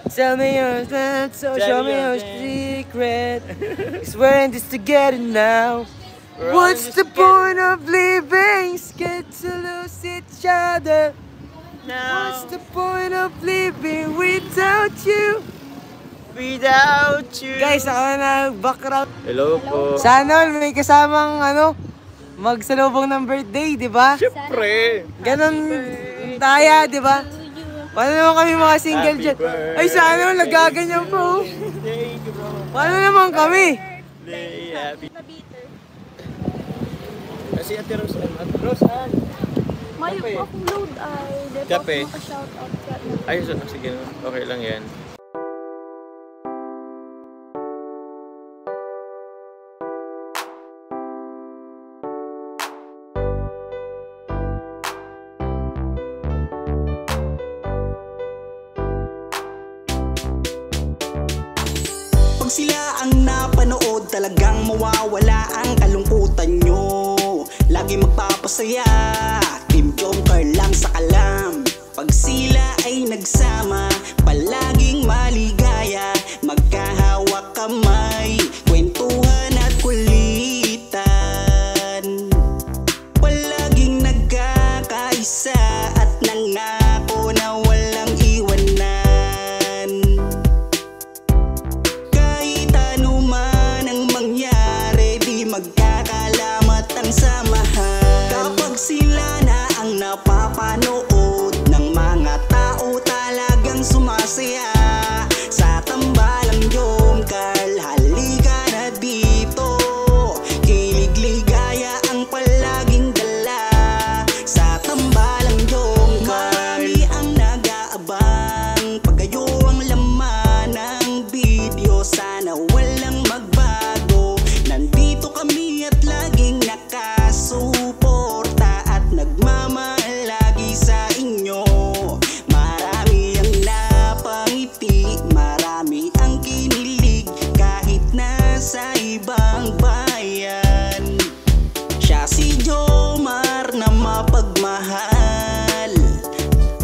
Tell me your plan, so show me your secret. Cause we're in this together now. What's the point of living? Scared to lose each other. What's the point of living without you? Without you. Guys, ako na background. Hello po. Sana all may kasamang magsalubong ng birthday, di ba? Siyempre. Ganon taya, di ba? Paano naman kami mga single dyan? Ay, sana all nagaganyan po. Paano naman kami? Happy. Kasi Ate Rose, Rose, Mayo po akong load ay. Kape. Maka-shoutout ka. Ayos, sige, okay lang yan. Pag sila ang napanood, talagang mawawala ang kalungkutan nyo. Lagi magpapasaya, Team Joker lang sa kalam. Pag sila ay nagsama, palaging maligaya. Magkahawak kamay, kwentuhan at kulitan. Palaging nagkakaisa at nangako na walang iwanan. Kahit ano man ang mangyari, di magkakalamat ang samahan. Kapag sila na ang napapanood ng mga tao, talagang sumasaya. Sa tambalang Jomcar, halika na dito. Kilig-ligaya ang palaging dala. Sa tambalang Jomcar, marami ang nag-aabang. Pag kayo ang laman ng video, sana walang magbago. Nandito kami at laging nakasuporta at nagmamahal lagi sa inyo. Marami ang napangiti, marami ang kinilig kahit nasa ibang bayan. Siya si Jomar na mapagmahal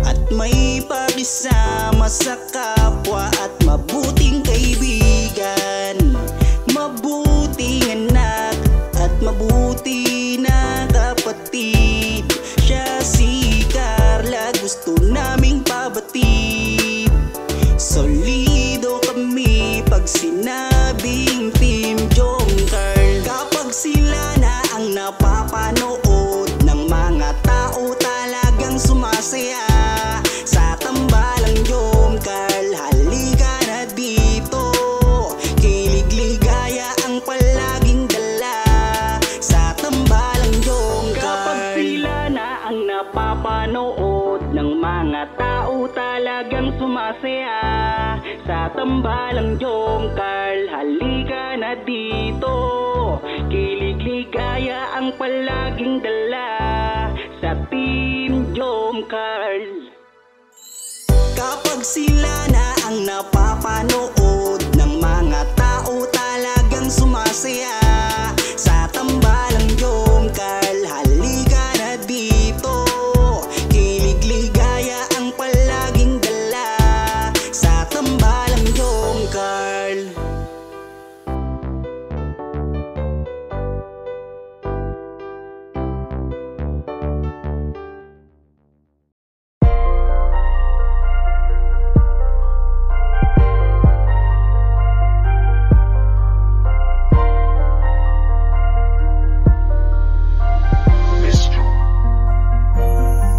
at may pakisama sa kapwa at mabuting kaibigan. Mabuting anak at mabuti na kapatid. Siya si Carla, gusto naming pabatid. Solido kami pag sinabing Team Joker. Kapag sila na ang napapanood ng mga tao, talagang sumasaya. Sa tambalang Joker, halika na dito. Kilig-ligaya ang palaging dala. Sa tambalang Joker. Kapag sila na ang napapanood ng mga tao, talagang sumasaya. Sa tambalang Joker, halika na dito. Kilig-ligaya ang palaging dala. Sa Team Joker. Kapag sila na ang napapanood ng mga tao, talagang sumasaya. Sa tambalang Joker, halika na dito. Kilig-ligaya ang palaging dala. Sa tambalang Joker.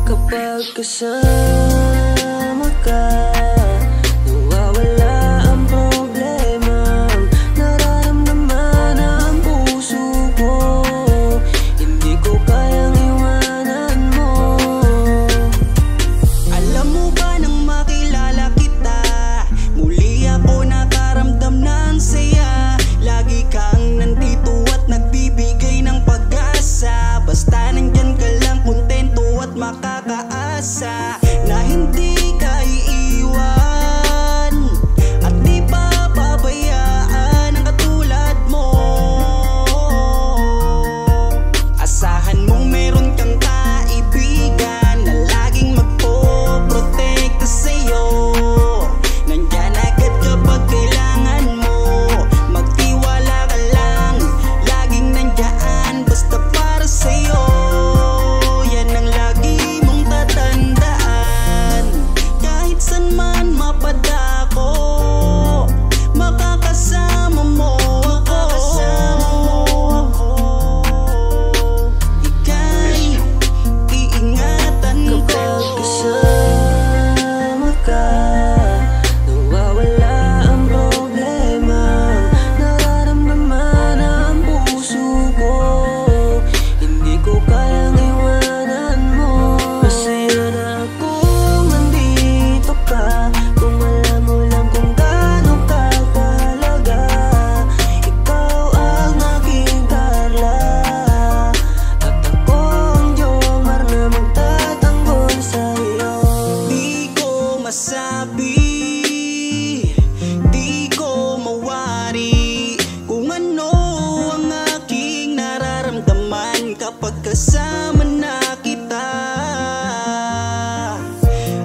Kapag kasama ka, nawawala ang problema. Nararamdaman ang puso ko, hindi ko kayang iwanan mo. Alam mo ba nang makilala kita, muli ako nakaramdam ng saya. Lagi kang nandito at nagbibigay ng pag-asa. Basta nandyan ka lang, kontento at makakaasa. mapadako, makakasama mo ako. Ika'y iingatan ko. Kapag kasama ka, nawawala ang problema. Nararamdaman ang puso ko, hindi ko kayang iwanan mo. Masaya na akong nandito ka, kung alam mo lang kung gaano ka kahalaga. Ikaw ang aking Carla, at ako ang Jomar na magtatanggol sa'yo. Di ko masabi, di ko mawari kung ano ang aking nararamdaman kapag kasama na kita.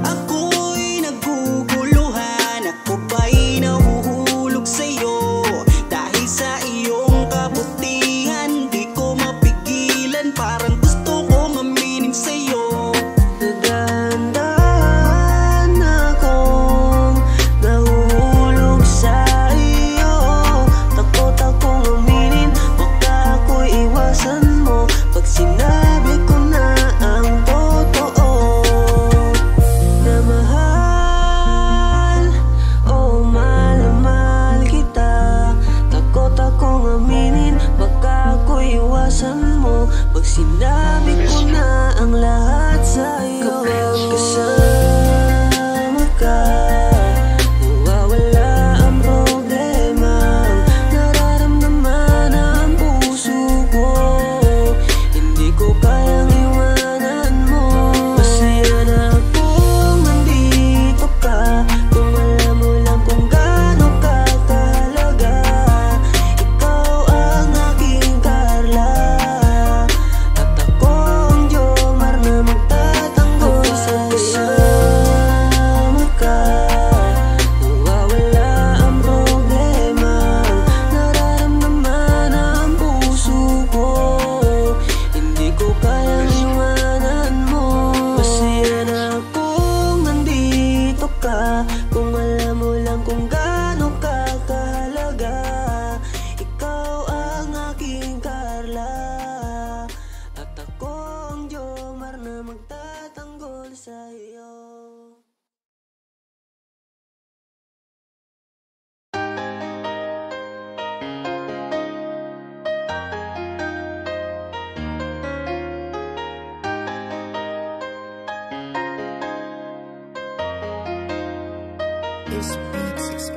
Ako'y naguguluhan, ako ba'y nahuhulog sa'yo? Dahil sa iyong kabutihan, di ko mapigilan, parang gusto kong aminin sa'yo. Nagdahan akong nahuhulog sa iyo. Takot akong aminin, baka ako'y iwasan mo pag sinabi ko na ang totoo. Na mahal, oh mahal na mahal kita. Takot akong aminin, baka ako'y iwasan mo pag sinabi ko na ang lahat sa'yo. Kapag kasama ka, nawawala ang problema. Nararamdaman ang puso ko, hindi ko kayang iwanan mo. Masaya na akong nandito ka, kung alam mo lang kung gaano ka kahalaga. Ikaw ang aking Carla, at ako ang Jomar na magtatanggol sa'yo. Kasama ka, nawawala ang problema. Nararamdaman ang puso ko, hindi ko kayang iwanan mo. Masaya na akong nandito ka, kung alam mo lang kung gaano ka kahalaga. Ikaw ang aking Carla, at ako ang Jomar na magtatanggol sa'yo.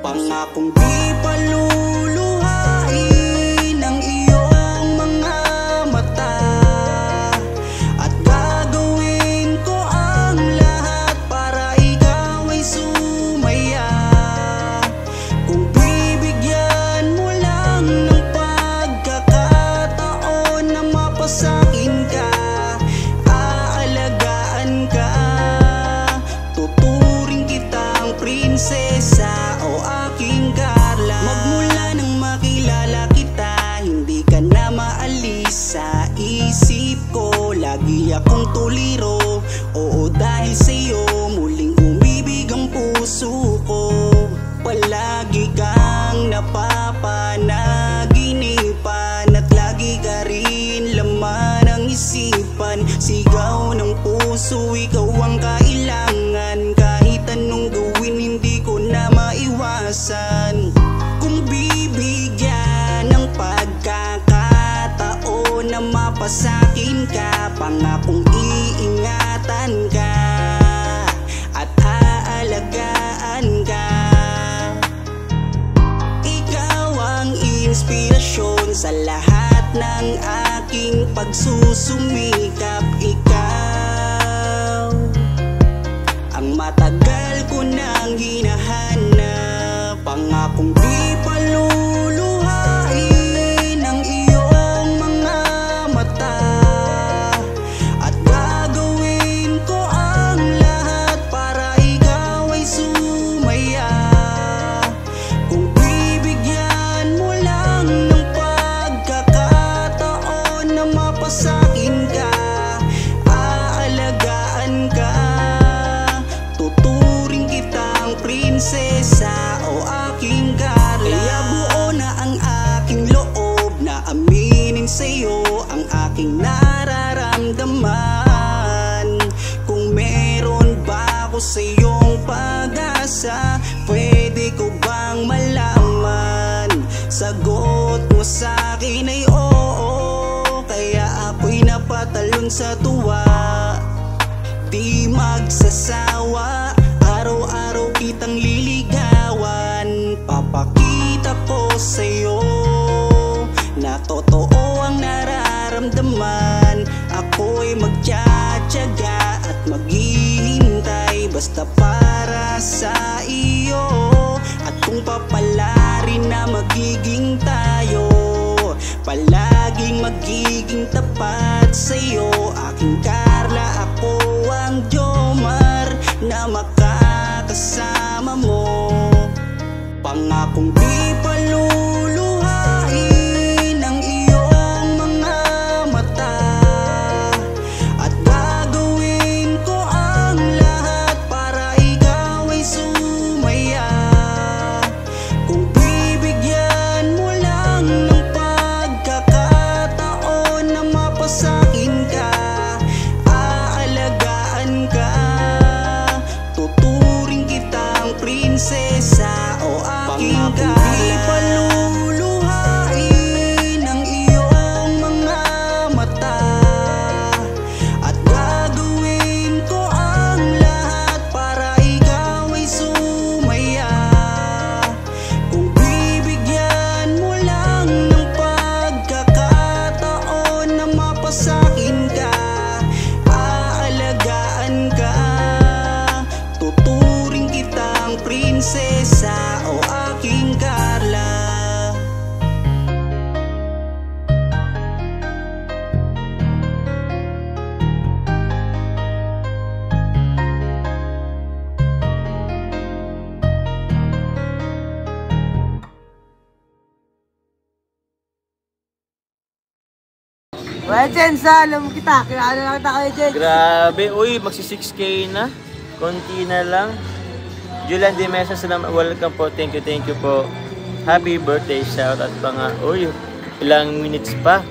Pangakong di paluluhain ang iyong mga mata, at gagawin ko ang lahat para ikaw ay sumaya. Kung bibigyan mo lang ng pagkakataon na mapasakin ka, aalagaan ka, tuturing kitang prinsesa o aking Carla. Magmula nang makilala kita, hindi ka na maalis sa isip ko. Lagi akong tuliro, oo dahil sa'yo muling umibig ang puso ko. Palagi kang napapanaginipan, at lagi ka rin laman ng isipan. Sigaw ng puso, ikaw ang kailangan. Kahit anong gawin, hindi ko na maiwasan. Kung bibigyan ng pagkakataon na mapasakin ka, pangakong iingatan ka at aalagaan ka. Ikaw ang inspirasyon sa lahat ng aking pagsusumikap. Ikaw ang matagal ko nang hinahanap. Pangakong di paluluhain ang iyong mga mata, at gagawin ko ang lahat para ikaw ay sumaya. Kung bibigyan mo lang ng pagkakataon na mapasakin ka, aalagaan ka, tuturing kitang kitang prinsesa o aking Carla. Kaya buo na ang aking loob na aminin sa'yo ang aking nararamdaman. Kung meron ba ako sa'yong pag-asa, pwede ko bang malaman? Sagot mo sa'kin ay oo, kaya ako'y napatalon sa tuwa. Di magsasawa, araw-araw kitang liligawan. Papakita ko sa'yo na totoo ang nararamdaman. Ako'y magtsatsaga at maghihintay basta para sa iyo. At kung papalarin na magiging tayo, palaging magiging tapat sa'yo. Aking Carla, ako ang Jomar na makakasama mo. Pangakong di paluluhain ang iyong mga mata, at gagawin ko ang lahat para ikaw ay sumaya. Kung bibigyan mo lang ng pagkakataon na mapasakin ka, aalagaan ka, tuturing kitang prinsesa o aking Carla. Di paluluhain ang iyong mga mata, at gagawin ko ang lahat para ikaw ay sumaya. Kung bibigyan mo lang ng pagkakataon na mapasakin ka, aalagaan ka, tuturing kitang prinsesa o aking Carla. Well, Jens, alam kita. Kilala na kita kayo, Jens. Grabe, uy, magsi 6K na. Konti na lang. Julian Di Mesa, welcome po. Thank you po. Happy birthday, shout out pa nga. Uy, ilang minutes pa.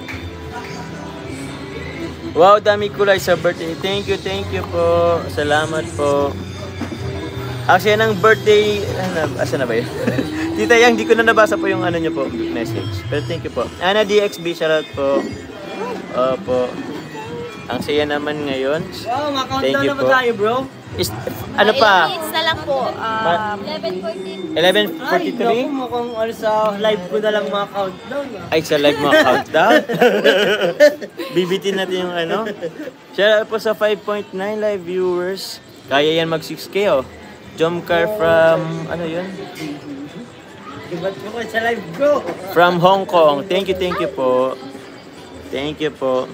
Wow, dami kulay sa birthday. Thank you po. Salamat po. Actually, yan ang birthday, asa na ba yun? Tita Yang, di ko na nabasa po yung ano nyo po, message. Pero thank you po. Ana DXB, shout out po. Opo. Ang saya naman ngayon. Wow, ma-countdown Thank you na ba po. tayo, bro? Ano pa? 11 minutes na lang po. 11:43? Ay, naku, mukhang sa live ko na lang mga countdown. Ay, sa live mga countdown. Bibitin natin yung ano. Shout out po sa 5.9 live viewers. Kaya yan mag 6K oh. Jomcar from, ano yun? Iba't mo ko sa live ko. From Hong Kong. Thank you po. Thank you po.